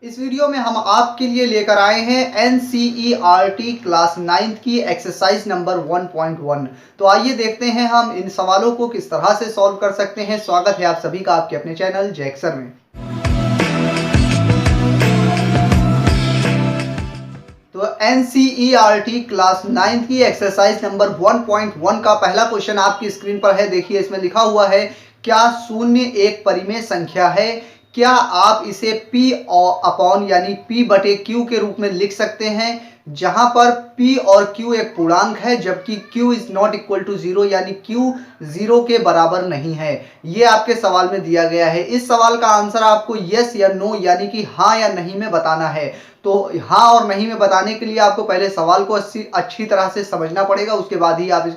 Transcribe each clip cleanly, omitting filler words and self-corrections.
इस वीडियो में हम आपके लिए लेकर आए हैं एनसीईआरटी क्लास 9th की एक्सरसाइज नंबर 1.1। तो आइए देखते हैं हम इन सवालों को किस तरह से सॉल्व कर सकते हैं। स्वागत है आप सभी का आपके अपने चैनल जैक्सर में। तो एनसीईआरटी क्लास 9th की एक्सरसाइज नंबर 1.1 का पहला क्वेश्चन आपकी स्क्रीन पर है। देखिए इसमें लिखा हुआ है, क्या शून्य एक परिमेय संख्या है? क्या आप इसे P अपॉन यानी P बटे Q के रूप में लिख सकते हैं, जहां पर P और Q एक पूर्णांक है जबकि Q is not equal to 0 यानी Q 0 के बराबर नहीं है। ये आपके सवाल में दिया गया है। इस सवाल का आंसर आपको यस या नो यानी कि हाँ या नहीं में बताना है। तो हाँ और नहीं में बताने के लिए आपको पहले सवाल को अच्छी तरह से समझना पड़ेगा, उसके बाद ही आप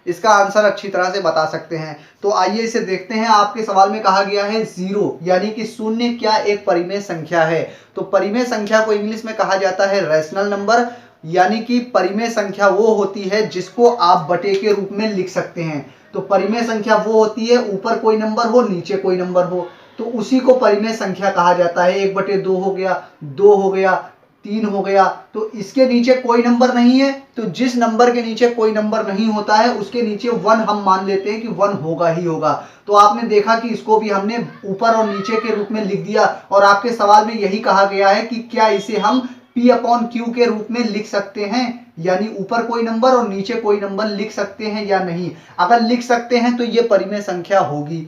इसका आंसर अच्छी तरह से बता सकते हैं। तो आइए इसे देखते हैं। आपके सवाल में कहा गया है 0 यानी कि शून्य क्या एक परिमेय संख्या है? तो परिमेय संख्या को इंग्लिश में कहा जाता है रैशनल नंबर, यानी कि परिमेय संख्या वो होती है जिसको आप बटे के रूप में लिख सकते हैं। तो परिमेय संख्या वो होती है ऊपर कोई नंबर हो नीचे कोई नंबर हो, तो उसी को परिमेय संख्या कहा जाता है। 1/2 हो गया, 2 हो गया, 3 हो गया। तो इसके नीचे कोई नंबर नहीं है, तो जिस नंबर के नीचे कोई नंबर नहीं होता है उसके नीचे 1 हम मान लेते हैं कि 1 होगा ही होगा। तो आपने देखा कि इसको भी हमने ऊपर और नीचे के रूप में लिख दिया, और आपके सवाल में यही कहा गया है कि क्या इसे हम P अपॉन Q के रूप में लिख सकते हैं, यानी ऊपर कोई नंबर और नीचे कोई नंबर लिख सकते हैं या नहीं। अगर लिख सकते हैं तो ये परिमेय संख्या होगी,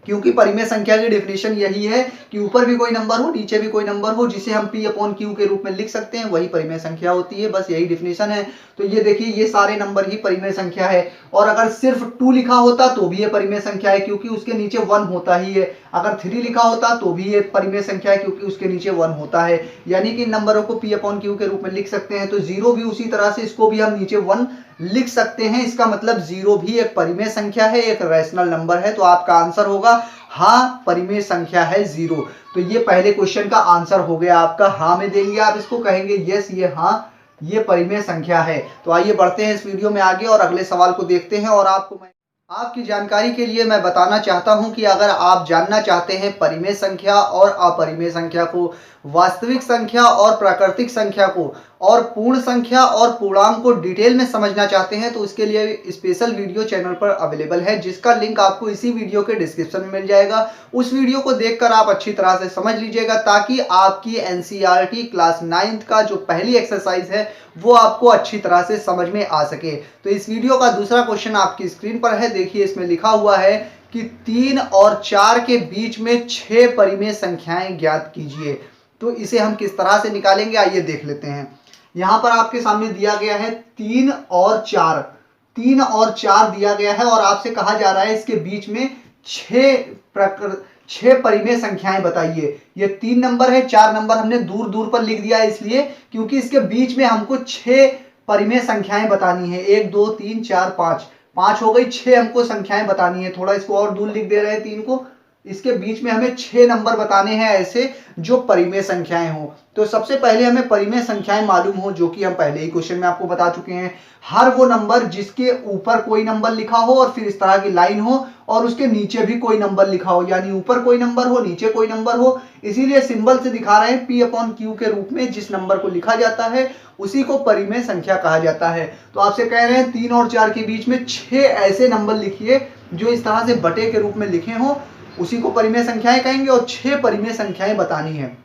क्योंकि परिमेय संख्या की डेफिनेशन यही है कि ऊपर भी कोई नंबर हो नीचे भी कोई नंबर हो, जिसे हम P अपॉन Q के रूप में लिख सकते हैं, वही परिमेय संख्या होती है। बस यही डेफिनेशन है। तो ये देखिए ये सारे नंबर ही परिमेय संख्या है। और अगर सिर्फ 2 लिखा होता तो भी ये परिमेय संख्या है, क्योंकि उसके नीचे 1 होता ही है। अगर 3 लिखा होता तो भी ये परिमेय संख्या है, क्योंकि उसके नीचे 1 होता है। यानी कि इन नंबरों को P अपॉन Q के रूप में लिख सकते हैं। तो 0 भी उसी तरह से, इसको भी हम नीचे 1 लिख सकते हैं। इसका मतलब 0 भी एक परिमेय संख्या है, एक रैशनल नंबर है। तो आपका आंसर होगा हाँ, परिमेय संख्या है 0। तो ये पहले क्वेश्चन का आंसर हो गया आपका। हाँ में देंगे आप इसको, कहेंगे यस ये हाँ ये परिमेय संख्या है। तो आइए बढ़ते हैं इस वीडियो में आगे और अगले सवाल को देखते हैं। और आपकी जानकारी के लिए मैं बताना चाहता हूं कि अगर आप जानना चाहते हैं परिमेय संख्या और अपरिमेय संख्या को, वास्तविक संख्या और प्राकृतिक संख्या को, और पूर्ण संख्या और पूर्णांक को डिटेल में समझना चाहते हैं, तो उसके लिए स्पेशल वीडियो चैनल पर अवेलेबल है, जिसका लिंक आपको इसी वीडियो के डिस्क्रिप्शन में मिल जाएगा। उस वीडियो को देखकर आप अच्छी तरह से समझ लीजिएगा, ताकि आपकी एनसीईआरटी क्लास 9th का जो पहली एक्सरसाइज है वो आपको अच्छी तरह से समझ में आ सके। तो इस वीडियो का दूसरा क्वेश्चन आपकी स्क्रीन पर है। देखिए इसमें लिखा हुआ है कि 3 और 4 के बीच में 6 परिमेय संख्याएं ज्ञात कीजिए। तो इसे हम किस तरह से निकालेंगे, आइए देख लेते हैं। यहां पर आपके सामने दिया गया है 3 और 4, 3 और 4 दिया गया है, और आपसे कहा जा रहा है इसके बीच में 6 परिमेय संख्याएं बताइए। ये 3 नंबर है, 4 नंबर हमने दूर दूर पर लिख दिया है इसलिए क्योंकि इसके बीच में हमको 6 परिमेय संख्याएं बतानी है। 1 2 3 4 5, 5 हो गई, 6 हमको संख्याएं बतानी है। थोड़ा इसको और दूर लिख दे रहे हैं 3 को। इसके बीच में हमें 6 नंबर बताने हैं ऐसे जो परिमेय संख्याएं हो। तो सबसे पहले हमें परिमेय संख्याएं मालूम हो, जो कि हम पहले ही क्वेश्चन में आपको बता चुके हैं। हर वो नंबर जिसके ऊपर कोई नंबर लिखा हो और फिर इस तरह की लाइन हो, और उसके नीचे भी कोई नंबर लिखा हो, यानी ऊपर कोई नंबर हो नीचे कोई नंबर हो। इसीलिए सिंबल से दिखा रहे हैं P अपॉन Q के रूप में जिस नंबर को लिखा जाता है उसी को परिमेय संख्या कहा जाता है। तो आपसे कह रहे हैं 3 और 4 के बीच में 6 ऐसे नंबर लिखिए जो इस तरह से बटे के रूप में लिखे हों, उसी को परिमेय संख्याएं कहेंगे, और 6 परिमेय संख्याएं बतानी है।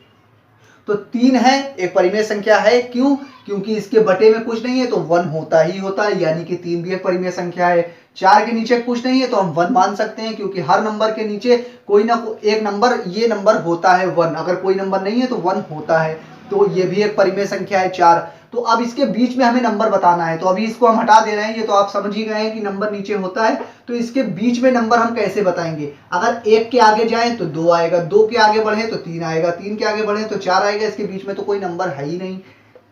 तो 3 है एक परिमेय संख्या है, क्यों? क्योंकि इसके बटे में कुछ नहीं है तो 1 होता ही होता है, यानी कि 3 भी एक परिमेय संख्या है। 4 के नीचे कुछ नहीं है तो हम 1 मान सकते हैं, क्योंकि हर नंबर के नीचे कोई ना एक नंबर, ये नंबर होता है 1। अगर कोई नंबर नहीं है तो 1 होता है, तो ये भी एक परिमेय संख्या है 4। तो अब इसके बीच में हमें नंबर बताना है, तो अभी इसको हम हटा दे रहे हैं। ये तो आप समझ ही गए हैं कि नंबर नीचे होता है, तो इसके बीच में नंबर हम कैसे बताएंगे? अगर 1 के आगे जाएं तो 2 आएगा, 2 के आगे बढ़े तो 3 आएगा, 3 के आगे बढ़े तो 4 आएगा। इसके बीच में तो कोई नंबर है ही नहीं,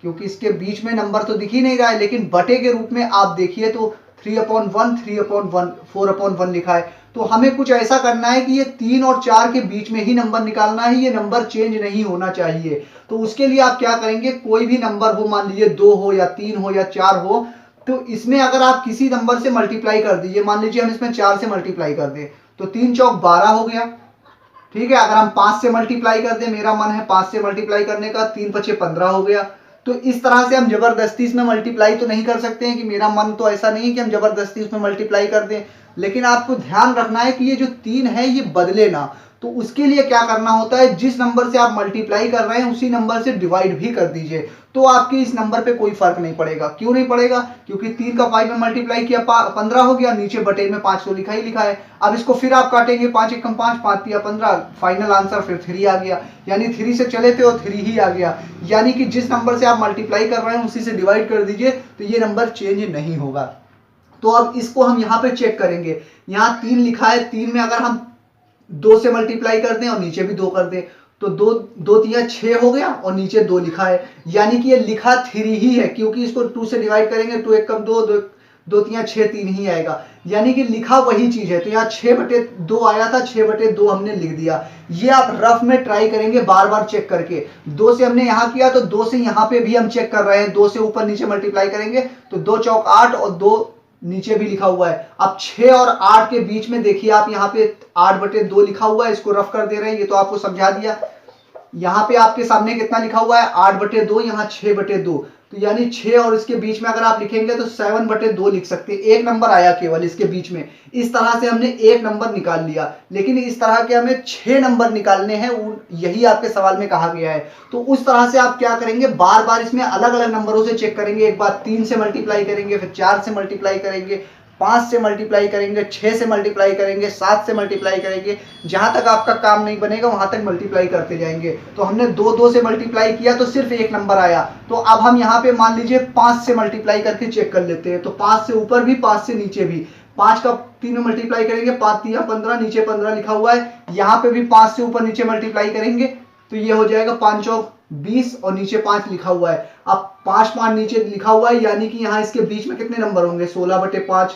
क्योंकि इसके बीच में नंबर तो दिख ही नहीं रहा है। लेकिन बटे के रूप में आप देखिए तो 3/1, 3/1, 4/1 लिखा है। तो हमें कुछ ऐसा करना है कि ये 3 और 4 के बीच में ही नंबर निकालना है, ये नंबर चेंज नहीं होना चाहिए। तो उसके लिए आप क्या करेंगे, कोई भी नंबर हो, मान लीजिए 2 हो या 3 हो या 4 हो, तो इसमें अगर आप किसी नंबर से मल्टीप्लाई कर दीजिए, मान लीजिए हम इसमें 4 से मल्टीप्लाई कर दें, तो 3 चौक 12 हो गया, ठीक है, अगर हम 5 से मल्टीप्लाई कर दें, मेरा मन है 5 से मल्टीप्लाई करने का, 3 पचे 15 हो गया। तो इस तरह से हम जबरदस्ती इसमें मल्टीप्लाई तो नहीं कर सकते हैं, कि मेरा मन तो ऐसा नहीं है कि हम जबरदस्ती उसमें मल्टीप्लाई कर दें। लेकिन आपको ध्यान रखना है कि ये जो 3 है ये बदले ना। तो उसके लिए क्या करना होता है, जिस नंबर से आप मल्टीप्लाई कर रहे हैं उसी नंबर से डिवाइड भी कर दीजिए, तो आपके इस नंबर पे कोई फर्क नहीं पड़ेगा। क्यों नहीं पड़ेगा, क्योंकि 3 का 5 में मल्टीप्लाई किया 15 हो गया, नीचे बटे में 5 तो लिखा ही लिखा है। अब इसको फिर आप काटेंगे, 5 एकम 5, 5 तिया 15, फाइनल आंसर फिर 3 आ गया, यानी 3 से चले थे और 3 ही आ गया। यानी कि जिस नंबर से आप मल्टीप्लाई कर रहे हैं उसी से डिवाइड कर दीजिए, तो ये नंबर चेंज नहीं होगा। तो अब इसको हम यहाँ पे चेक करेंगे, यहाँ 3 लिखा है, 3 में अगर हम 2 से मल्टीप्लाई कर दें और नीचे भी 2 कर दें, तो 2 तिया 6 हो गया और नीचे 2 लिखा है, यानी कि ये लिखा 3 ही है, क्योंकि इसको 2 से डिवाइड करेंगे, 2 एकम 2, 2 तिया 6, 3 ही आएगा, यानी कि लिखा वही चीज है। तो यहाँ 6/2 आया था, 6/2 हमने लिख दिया। ये आप रफ में ट्राई करेंगे बार बार चेक करके। 2 से हमने यहाँ किया तो 2 से यहाँ पे भी हम चेक कर रहे हैं, 2 से ऊपर नीचे मल्टीप्लाई करेंगे तो 2 चौक 8 और 2 नीचे भी लिखा हुआ है। अब 6 और 8 के बीच में देखिए आप यहाँ पे 8/2 लिखा हुआ है, इसको रफ कर दे रहे हैं, ये तो आपको समझा दिया। यहाँ पे आपके सामने कितना लिखा हुआ है, 8/2, यहाँ 6/2, तो यानी 6 और इसके बीच में अगर आप लिखेंगे तो 7/2 लिख सकते हैं। एक नंबर आया केवल इसके बीच में, इस तरह से हमने एक नंबर निकाल लिया। लेकिन इस तरह के हमें 6 नंबर निकालने हैं, यही आपके सवाल में कहा गया है। तो उस तरह से आप क्या करेंगे, बार बार इसमें अलग अलग नंबरों से चेक करेंगे। एक बार 3 से मल्टीप्लाई करेंगे, फिर 4 से मल्टीप्लाई करेंगे, 5 से मल्टीप्लाई करेंगे, 6 से मल्टीप्लाई करेंगे, 7 से मल्टीप्लाई करेंगे, जहां तक आपका काम नहीं बनेगा वहां तक मल्टीप्लाई करते जाएंगे। तो हमने 2 से मल्टीप्लाई किया तो सिर्फ एक नंबर आया। तो अब हम यहाँ पे मान लीजिए 5 से मल्टीप्लाई करके चेक कर लेते हैं। तो 5 से ऊपर भी, 5 से नीचे भी। 5 का 3 में मल्टीप्लाई करेंगे, 5 तिया 15, नीचे 15 लिखा हुआ है। यहाँ पे भी 5 से ऊपर नीचे मल्टीप्लाई करेंगे तो ये हो जाएगा 5 चौक 20 और नीचे 5 लिखा हुआ है। अब 5 नीचे लिखा हुआ है, यानी कि यहाँ इसके बीच में कितने नंबर होंगे, 16/5,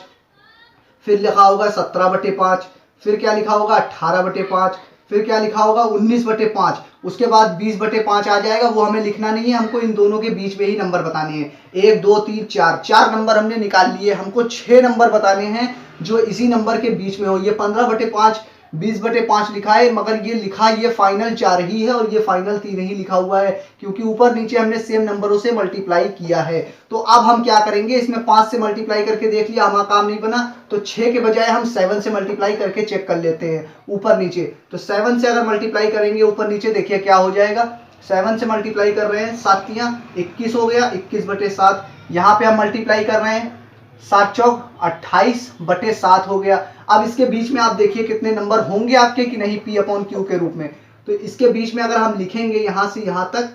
फिर लिखा होगा 17/5, फिर क्या लिखा होगा 18/5, फिर क्या लिखा होगा 19/5, उसके बाद 20/5 आ जाएगा। वो हमें लिखना नहीं है, हमको इन दोनों के बीच में ही नंबर बताने हैं। 1 2 3 4, 4 नंबर हमने निकाल लिए, हमको 6 नंबर बताने हैं जो इसी नंबर के बीच में हो। ये 15/5, 20/5 लिखा है, मगर ये लिखा ये फाइनल 4 ही है और ये फाइनल 3 ही लिखा हुआ है, क्योंकि ऊपर नीचे हमने सेम नंबरों से मल्टीप्लाई किया है। तो अब हम क्या करेंगे, इसमें 5 से मल्टीप्लाई करके देख लिया, हमारा काम नहीं बना, तो 6 के बजाय हम 7 से मल्टीप्लाई करके चेक कर लेते हैं ऊपर नीचे। तो 7 से अगर मल्टीप्लाई करेंगे ऊपर नीचे, देखिए क्या हो जाएगा। 7 से मल्टीप्लाई कर रहे हैं, 7 तिया 21 हो गया, 21/7। यहाँ पे हम मल्टीप्लाई कर रहे हैं, 7 चौक 28/7 हो गया। अब इसके बीच में आप देखिए कितने नंबर होंगे आपके कि नहीं, P/Q के रूप में। तो इसके बीच में अगर हम लिखेंगे यहां से यहां तक,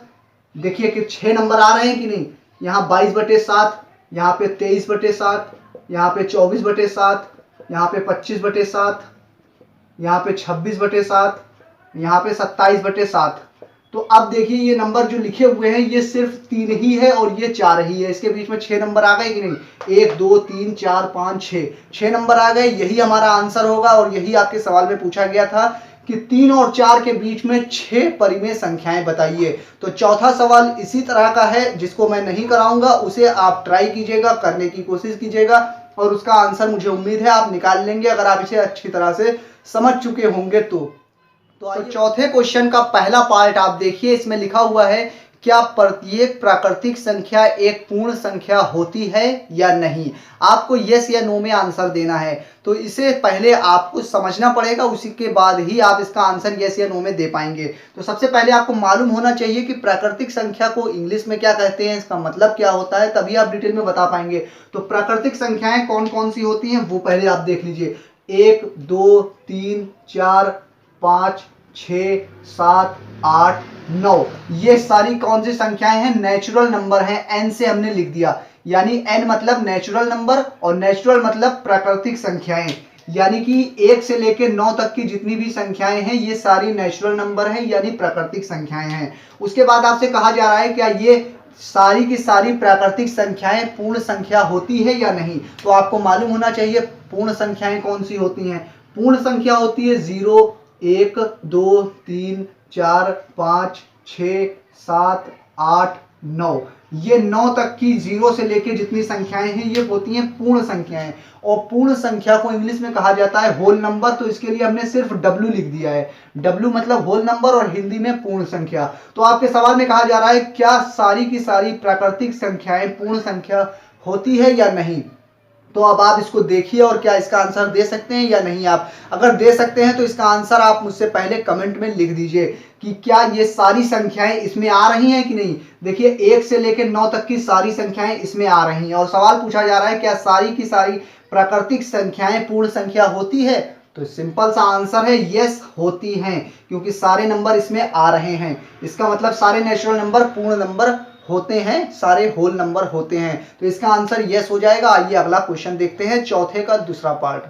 देखिए कि 6 नंबर आ रहे हैं कि नहीं। यहाँ 22/7, यहाँ पे 23/7, यहाँ पे 24/7, यहाँ पे 25/7, यहाँ पे 26/7, यहाँ पे 27/7। तो अब देखिए ये नंबर जो लिखे हुए हैं ये सिर्फ 3 ही है और ये 4 ही है। इसके बीच में 6 नंबर आ गए कि नहीं, 1 2 3 4 5 6, 6 नंबर आ गए। यही हमारा आंसर होगा और यही आपके सवाल में पूछा गया था कि 3 और 4 के बीच में 6 परिमेय संख्याएं बताइए। तो चौथा सवाल इसी तरह का है, जिसको मैं नहीं कराऊंगा, उसे आप ट्राई कीजिएगा, करने की कोशिश कीजिएगा और उसका आंसर मुझे उम्मीद है आप निकाल लेंगे, अगर आप इसे अच्छी तरह से समझ चुके होंगे तो चौथे क्वेश्चन का पहला पार्ट आप देखिए, इसमें लिखा हुआ है क्या प्रत्येक प्राकृतिक संख्या एक पूर्ण संख्या होती है या नहीं। आपको यस या नो में आंसर देना है। तो इसे पहले आपको समझना पड़ेगा, उसी के बाद ही आप इसका आंसर यस या नो में दे पाएंगे। तो सबसे पहले आपको मालूम होना चाहिए कि प्राकृतिक संख्या को इंग्लिश में क्या कहते हैं, इसका मतलब क्या होता है, तभी आप डिटेल में बता पाएंगे। तो प्राकृतिक संख्याएं कौन कौन सी होती हैं वो पहले आप देख लीजिए। 1 2 3 4 5 6 7 8 9, ये सारी कौन सी संख्याएं हैं, नेचुरल नंबर हैं। n से हमने लिख दिया, यानी n मतलब नेचुरल नंबर और नेचुरल मतलब प्राकृतिक संख्याएं, यानी कि 1 से लेकर 9 तक की जितनी भी संख्याएं हैं ये सारी नेचुरल नंबर हैं, यानी प्राकृतिक संख्याएं हैं। उसके बाद आपसे कहा जा रहा है क्या ये सारी की सारी प्राकृतिक संख्याएं पूर्ण संख्या होती है या नहीं। तो आपको मालूम होना चाहिए पूर्ण संख्याएं कौन सी होती हैं। पूर्ण संख्या होती है 0 1 2 3 4 5 6 7 8 9। ये 9 तक की 0 से लेके जितनी संख्याएं हैं ये होती हैं पूर्ण संख्याएं, और पूर्ण संख्या को इंग्लिश में कहा जाता है होल नंबर। तो इसके लिए हमने सिर्फ W लिख दिया है। W मतलब होल नंबर और हिंदी में पूर्ण संख्या। तो आपके सवाल में कहा जा रहा है क्या सारी की सारी प्राकृतिक संख्याएं पूर्ण संख्या होती है या नहीं। तो अब आप इसको देखिए और क्या इसका आंसर दे सकते हैं या नहीं। आप अगर दे सकते हैं तो इसका आंसर आप मुझसे पहले कमेंट में लिख दीजिए कि क्या ये सारी संख्याएं इसमें आ रही हैं कि नहीं। देखिए 1 से लेकर 9 तक की सारी संख्याएं इसमें आ रही हैं, और सवाल पूछा जा रहा है क्या सारी की सारी प्राकृतिक संख्याएं पूर्ण संख्या होती है। तो सिंपल सा आंसर है यस, होती हैं, क्योंकि सारे नंबर इसमें आ रहे हैं। इसका मतलब सारे नेचुरल नंबर पूर्ण नंबर होते हैं, सारे होल नंबर होते हैं। तो इसका आंसर यस हो जाएगा। आइए अगला क्वेश्चन देखते हैं, चौथे का दूसरा पार्ट।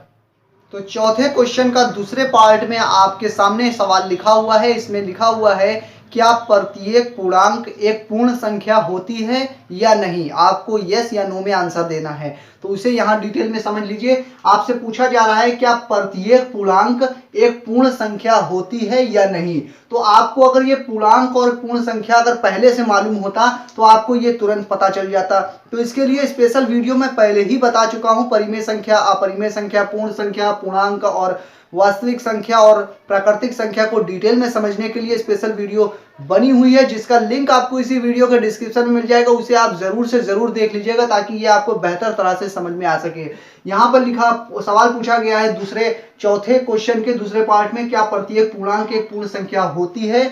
तो चौथे क्वेश्चन का दूसरे पार्ट में आपके सामने सवाल लिखा हुआ है। इसमें लिखा हुआ है क्या प्रत्येक पूर्णांक एक पूर्ण संख्या होती है या नहीं। आपको यस या नो में आंसर देना है। तो उसे यहाँ डिटेल में समझ लीजिए। आपसे पूछा जा रहा है क्या प्रत्येक पूर्णांक एक पूर्ण संख्या होती है या नहीं। तो आपको अगर ये पूर्णांक और पूर्ण संख्या अगर पहले से मालूम होता तो आपको ये तुरंत पता चल जाता। तो इसके लिए स्पेशल वीडियो मैं पहले ही बता चुका हूँ। परिमेय संख्या, अपरिमेय संख्या, पूर्ण संख्या, पूर्णांक और वास्तविक संख्या और प्राकृतिक संख्या को डिटेल में समझने के लिए स्पेशल वीडियो बनी हुई है, जिसका लिंक आपको इसी वीडियो के डिस्क्रिप्शन में मिल जाएगा। उसे आप जरूर से जरूर देख लीजिएगा ताकि ये आपको बेहतर तरह से समझ में आ सके। यहाँ पर लिखा सवाल पूछा गया है दूसरे चौथे क्वेश्चन के दूसरे पार्ट में क्या प्रत्येक पूर्णांक एक पूर्ण संख्या होती है,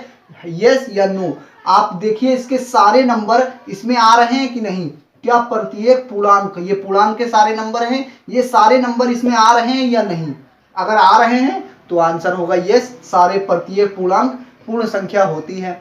यस या नो। आप देखिए इसके सारे नंबर इसमें आ रहे हैं कि नहीं। क्या प्रत्येक पूर्णांक, ये पूर्णांक के सारे नंबर हैं, ये सारे नंबर इसमें आ रहे हैं या नहीं। अगर आ रहे हैं तो आंसर होगा यस, सारे प्रत्येक पूर्णांक पूर्ण संख्या होती है।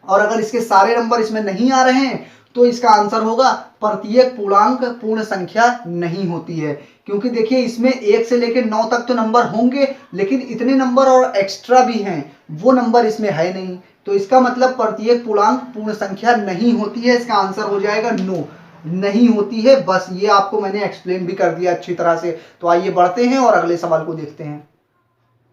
और अगर इसके सारे नंबर इसमें नहीं आ रहे हैं तो इसका आंसर होगा प्रत्येक पूर्णांक पूर्ण संख्या नहीं होती है। क्योंकि देखिए इसमें 1 से लेकर 9 तक तो नंबर होंगे, लेकिन इतने नंबर और एक्स्ट्रा भी हैं वो नंबर इसमें है नहीं। तो इसका मतलब प्रत्येक पूर्णांक पूर्ण संख्या नहीं होती है। इसका आंसर हो जाएगा नो, नहीं होती है। बस ये आपको मैंने एक्सप्लेन भी कर दिया अच्छी तरह से। तो आइए बढ़ते हैं और अगले सवाल को देखते हैं।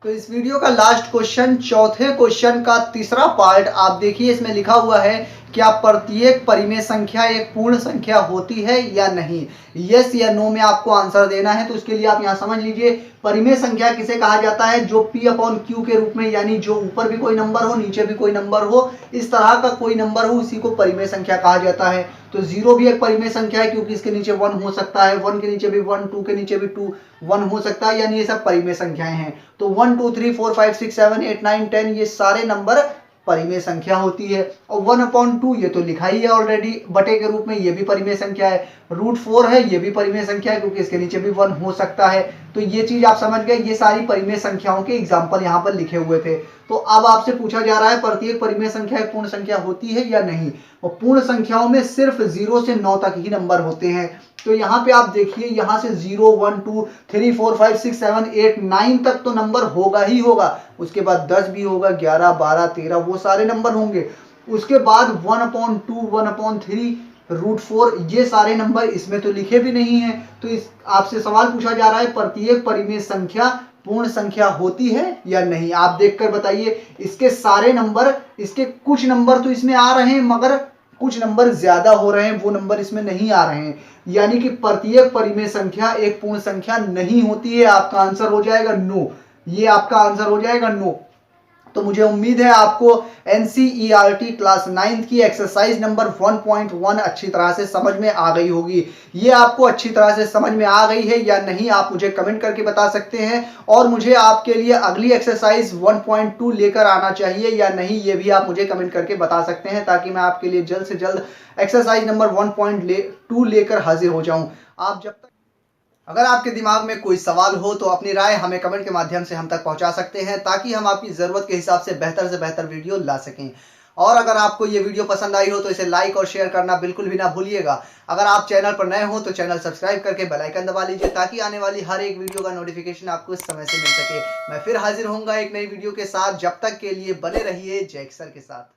तो इस वीडियो का लास्ट क्वेश्चन, चौथे क्वेश्चन का तीसरा पार्ट आप देखिए। इसमें लिखा हुआ है क्या प्रत्येक परिमेय संख्या एक पूर्ण संख्या होती है या नहीं। यस या नो में आपको आंसर देना है। तो उसके लिए आप यहाँ समझ लीजिए परिमेय संख्या किसे कहा जाता है, जो P/Q के रूप में, यानी जो ऊपर भी कोई नंबर हो नीचे भी कोई नंबर हो, इस तरह का कोई नंबर हो, उसी को परिमेय संख्या कहा जाता है। तो 0 भी एक परिमेय संख्या है क्योंकि इसके नीचे 1 हो सकता है, 1 के नीचे भी 1, 2 के नीचे भी 2 1 हो सकता है, यानी ये सब परिमेय संख्याएं हैं। तो 1 2 3 4 5 6 7 8 9 10 ये सारे नंबर परिमेय संख्या होती है। और 1/2 ये तो लिखा ही है ऑलरेडी बटे के रूप में, ये भी परिमेय संख्या है। √4 है, ये भी परिमेय संख्या है क्योंकि इसके नीचे भी 1 हो सकता है। तो ये चीज आप समझ गए। ये सारी परिमेय संख्याओं के एग्जाम्पल यहाँ पर लिखे हुए थे। तो अब आपसे पूछा जा रहा है प्रत्येक परिमेय संख्या एक पूर्ण संख्या होती है या नहीं। और पूर्ण संख्याओं में सिर्फ 0 से 9 तक ही नंबर होते हैं। तो यहाँ पे आप देखिए, यहाँ से 0 1 2 3 4 5 6 7 8 9 तक तो नंबर होगा ही होगा। उसके बाद 10 भी होगा, 11 12 13 वो सारे नंबर होंगे। उसके बाद 1/2 1/3 √4 ये सारे नंबर इसमें तो लिखे भी नहीं है। तो इस आपसे सवाल पूछा जा रहा है प्रत्येक परिमेय संख्या पूर्ण संख्या होती है या नहीं। आप देखकर बताइए। इसके सारे नंबर, इसके कुछ नंबर तो इसमें आ रहे हैं मगर कुछ नंबर ज्यादा हो रहे हैं, वो नंबर इसमें नहीं आ रहे हैं। यानी कि प्रत्येक परिमेय संख्या एक पूर्ण संख्या नहीं होती है। आपका आंसर हो जाएगा नो। ये आपका आंसर हो जाएगा नो। तो मुझे उम्मीद है आपको NCERT क्लास 9 की एक्सरसाइज नंबर 1.1 अच्छी तरह से समझ में आ गई होगी। ये आपको अच्छी तरह से समझ में आ गई है या नहीं आप मुझे कमेंट करके बता सकते हैं। और मुझे आपके लिए अगली एक्सरसाइज 1.2 लेकर आना चाहिए या नहीं, ये भी आप मुझे कमेंट करके बता सकते हैं ताकि मैं आपके लिए जल्द से जल्द एक्सरसाइज नंबर 1.2 लेकर हाजिर हो जाऊं। आप जब तक अगर आपके दिमाग में कोई सवाल हो तो अपनी राय हमें कमेंट के माध्यम से हम तक पहुंचा सकते हैं ताकि हम आपकी ज़रूरत के हिसाब से बेहतर वीडियो ला सकें। और अगर आपको ये वीडियो पसंद आई हो तो इसे लाइक और शेयर करना बिल्कुल भी ना भूलिएगा। अगर आप चैनल पर नए हो तो चैनल सब्सक्राइब करके बेल आइकन दबा लीजिए ताकि आने वाली हर एक वीडियो का नोटिफिकेशन आपको इस समय से मिल सके। मैं फिर हाजिर होऊंगा एक नई वीडियो के साथ। जब तक के लिए बने रहिए जय सर के साथ।